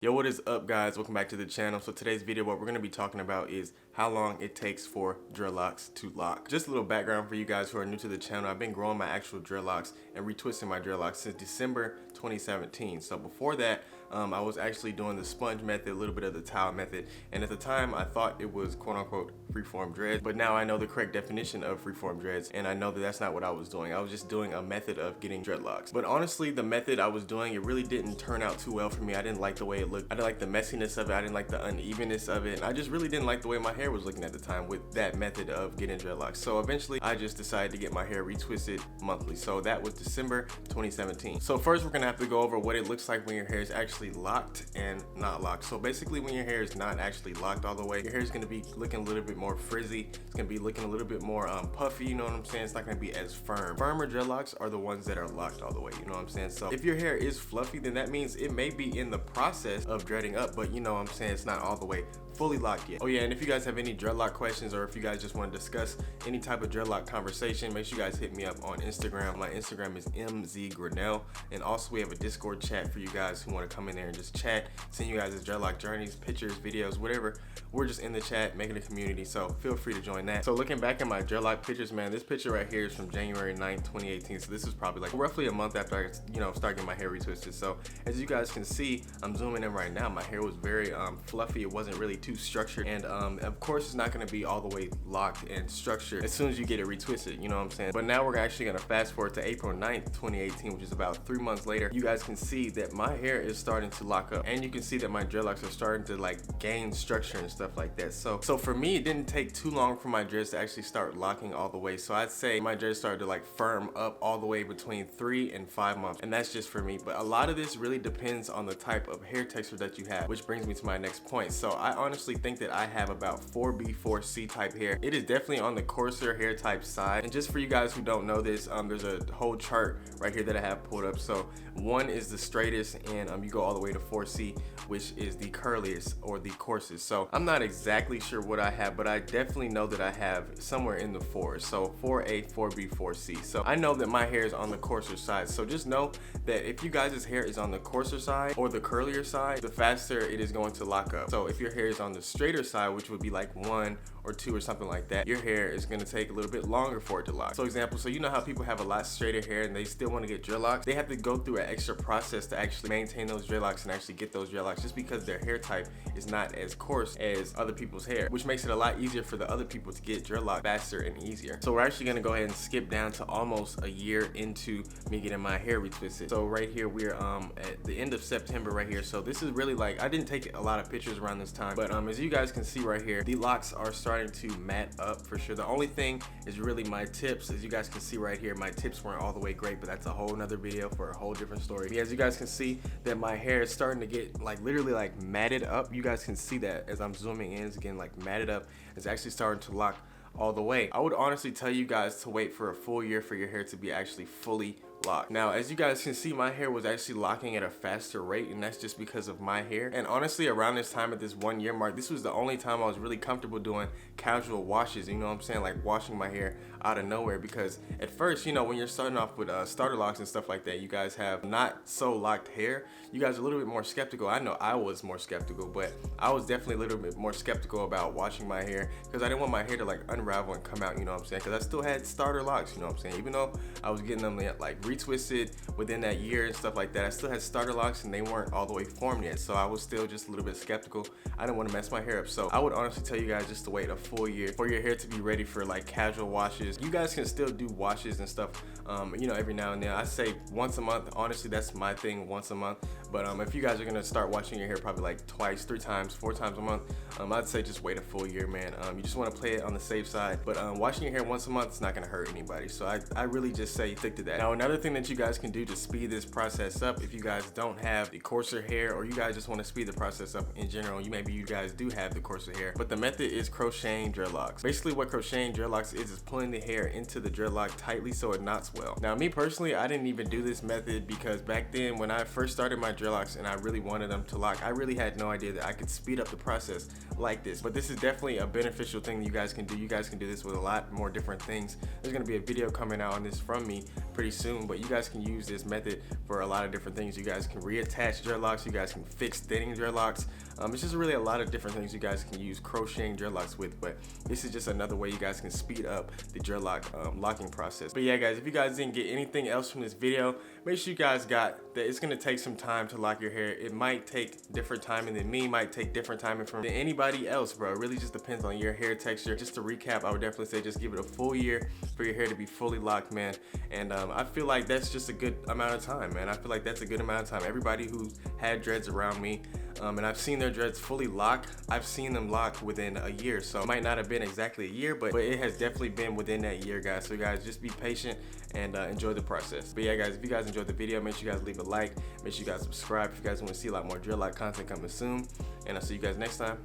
Yo, what is up, guys? Welcome back to the channel. So today's video, what we're going to be talking about is how long it takes for dreadlocks to lock. Just a little background for you guys who are new to the channel. I've been growing my actual dreadlocks and retwisting my dreadlocks since December 2017. So before that, I was actually doing the sponge method, a little bit of the towel method, and at the time I thought it was quote-unquote freeform dreads, but now I know the correct definition of freeform dreads, and I know that that's not what I was doing. I was just doing a method of getting dreadlocks. But honestly, the method I was doing, it really didn't turn out too well for me. I didn't like the way it looked. I didn't like the messiness of it. I didn't like the unevenness of it. And I just really didn't like the way my hair was looking at the time with that method of getting dreadlocks. So eventually, I just decided to get my hair retwisted monthly. So that was December 2017. So first, we're gonna have to go over what it looks like when your hair is actually locked and not locked. So basically, when your hair is not actually locked all the way, your hair is gonna be looking a little bit more frizzy. It's gonna be looking a little bit more puffy, you know what I'm saying? It's not gonna be as firm. Firmer dreadlocks are the ones that are locked all the way, you know what I'm saying? So if your hair is fluffy, then that means it may be in the process of dreading up, but you know what I'm saying, it's not all the way fully locked yet. Oh yeah, and if you guys have any dreadlock questions, or if you guys just want to discuss any type of dreadlock conversation, make sure you guys hit me up on Instagram. My Instagram is mzgrinnell, and also we have a Discord chat for you guys who want to come in there and just chat, send you guys his dreadlock journeys, pictures, videos, whatever. We're just in the chat making a community, so feel free to join that. So looking back at my dreadlock pictures, man, this picture right here is from January 9th, 2018. So this is probably like roughly a month after I, start getting my hair retwisted. So as you guys can see, I'm zooming in right now. My hair was very fluffy. It wasn't really too structured, and of course it's not going to be all the way locked and structured as soon as you get it retwisted, you know what I'm saying? But now we're actually going to fast forward to April 9th, 2018, which is about 3 months later. You guys can see that my hair is starting to lock up, and you can see that my dreadlocks are starting to like gain structure and stuff like that. So for me, it didn't take too long for my dreads to actually start locking all the way. So I'd say my dreads started to like firm up all the way between 3 and 5 months, and that's just for me. But a lot of this really depends on the type of hair texture that you have, which brings me to my next point. So I honestly think that I have about 4B, 4C type hair. It is definitely on the coarser hair type side. And just for you guys who don't know this, there's a whole chart right here that I have pulled up. So 1 is the straightest, and you go all the way to 4C, which is the curliest or the coarsest. So I'm not exactly sure what I have, but I definitely know that I have somewhere in the 4s. So 4A, 4B, 4C. So I know that my hair is on the coarser side. So just know that if you guys' hair is on the coarser side or the curlier side, the faster it is going to lock up. So if your hair is on the straighter side, which would be like 1 or 2 or something like that, your hair is going to take a little bit longer for it to lock. So example, so you know how people have a lot straighter hair and they still want to get dreadlocks? They have to go through an extra process to actually maintain those dreadlocks and actually get those dreadlocks, just because their hair type is not as coarse as other people's hair, which makes it a lot easier for the other people to get dreadlocks faster and easier. So we're actually going to go ahead and skip down to almost a year into me getting my hair retwisted. So right here we're at the end of September right here. So this is really like, I didn't take a lot of pictures around this time, but as you guys can see right here, the locks are starting to mat up for sure. The only thing is really my tips. As you guys can see right here, my tips weren't all the way great, but that's a whole nother video for a whole different story. As you guys can see that my hair is starting to get like literally like matted up. You guys can see that as I'm zooming in, it's getting like matted up. It's actually starting to lock all the way. I would honestly tell you guys to wait for a full year for your hair to be actually fully locked. Now, as you guys can see, my hair was actually locking at a faster rate, and that's just because of my hair. And honestly, around this time, at this 1 year mark, this was the only time I was really comfortable doing casual washes, you know what I'm saying, like washing my hair out of nowhere. Because at first, when you're starting off with starter locks and stuff like that, you guys have not so locked hair, you guys are a little bit more skeptical. I know I was more skeptical, but I was definitely a little bit more skeptical about washing my hair because I didn't want my hair to like unravel and come out, you know what I'm saying, because I still had starter locks, you know what I'm saying. Even though I was getting them like retwisted within that year and stuff like that, I still had starter locks and they weren't all the way formed yet. So I was still just a little bit skeptical. I didn't want to mess my hair up. So I would honestly tell you guys just to wait a full year for your hair to be ready for like casual washes. You guys can still do washes and stuff, every now and then. I say once a month. Honestly, that's my thing, once a month. But if you guys are gonna start washing your hair probably like twice, 3 times, 4 times a month, I'd say just wait a full year, man. You just want to play it on the safe side. But washing your hair once a month is not gonna hurt anybody. So I really just say stick to that. Now, another thing that you guys can do to speed this process up, if you guys don't have the coarser hair, or you guys just want to speed the process up in general, maybe you guys do have the coarser hair, but the method is crocheting dreadlocks. Basically, what crocheting dreadlocks is pulling the hair into the dreadlock tightly so it knots well. Now, me personally, I didn't even do this method because back then when I first started my dreadlocks and I really wanted them to lock, I really had no idea that I could speed up the process like this. But this is definitely a beneficial thing you guys can do. You guys can do this with a lot more different things. There's gonna be a video coming out on this from me pretty soon, but you guys can use this method for a lot of different things. You guys can reattach dreadlocks, you guys can fix thinning dreadlocks. It's just really a lot of different things you guys can use crocheting dreadlocks with, but this is just another way you guys can speed up the dreadlock locking process. But yeah guys, if you guys didn't get anything else from this video, make sure you guys got that it's gonna take some time to lock your hair. It might take different timing than me, might take different timing from anybody else, bro. It really just depends on your hair texture. Just to recap, I would definitely say just give it a full year for your hair to be fully locked, man. And I feel like that's just a good amount of time, man. I feel like that's a good amount of time. Everybody who's had dreads around me, and I've seen their dreads fully lock, I've seen them lock within a year. So it might not have been exactly a year, but it has definitely been within that year, guys. So guys, just be patient and enjoy the process. But yeah guys, if you guys enjoyed the video, make sure you guys leave a like, make sure you guys subscribe if you guys want to see a lot more dreadlock content coming soon, and I'll see you guys next time.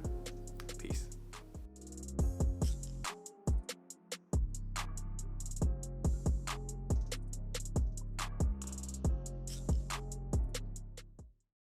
Peace.